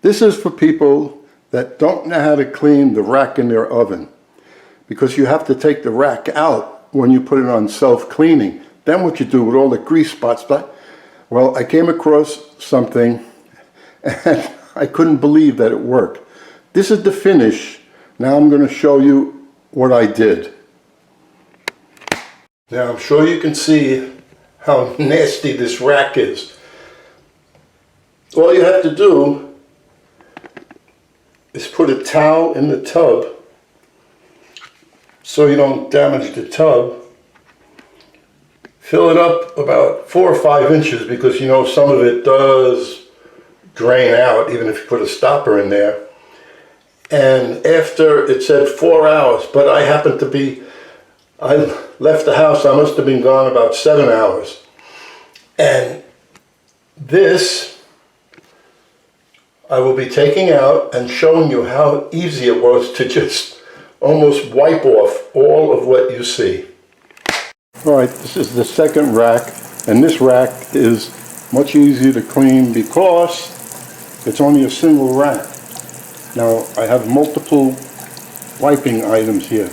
This is for people that don't know how to clean the rack in their oven, because you have to take the rack out when you put it on self-cleaning. Then what you do with all the grease spots, well, I came across something and I couldn't believe that it worked. This is the finish. Now I'm going to show you what I did. Now I'm sure you can see how nasty this rack is. All you have to do is put a towel in the tub so you don't damage the tub. Fill it up about 4 or 5 inches, because you know some of it does drain out even if you put a stopper in there. And after, it said 4 hours, but I happened to be, I left the house, I must have been gone about 7 hours. And this I will be taking out and showing you how easy it was to just almost wipe off all of what you see. Alright, this is the second rack, and this rack is much easier to clean because it's only a single rack. Now I have multiple wiping items here.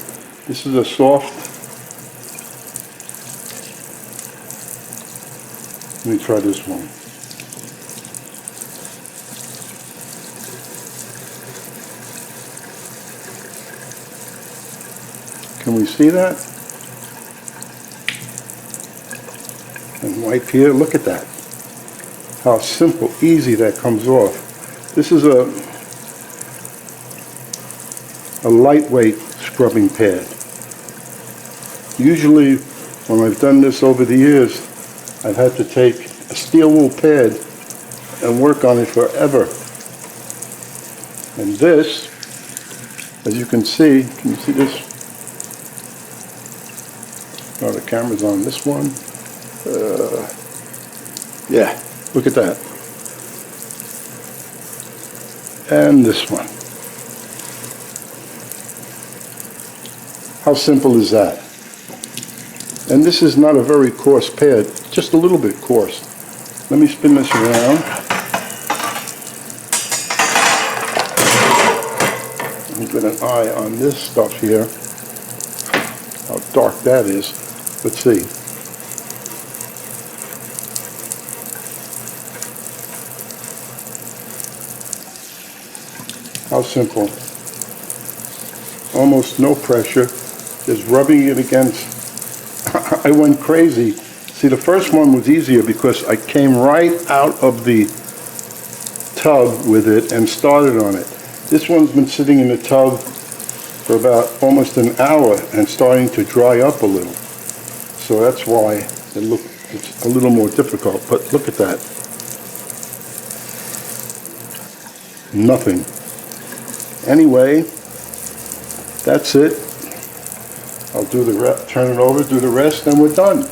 This is a soft, let me try this one. Can we see that? And wipe here, look at that. How simple, easy that comes off. This is a lightweight scrubbing pad. Usually when I've done this over the years, I've had to take a steel wool pad and work on it forever. And this, as you can see this? Oh, the camera's on this one. Yeah, look at that. And this one. How simple is that? And this is not a very coarse pad, just a little bit coarse. Let me spin this around. Let me get an eye on this stuff here. How dark that is. Let's see. How simple. Almost no pressure. Just rubbing it against. I went crazy. See, the first one was easier because I came right out of the tub with it and started on it. This one's been sitting in the tub for about almost an hour and starting to dry up a little. So that's why it's a little more difficult. But look at that. Nothing. Anyway, that's it. I'll do the turn it over, do the rest, and we're done.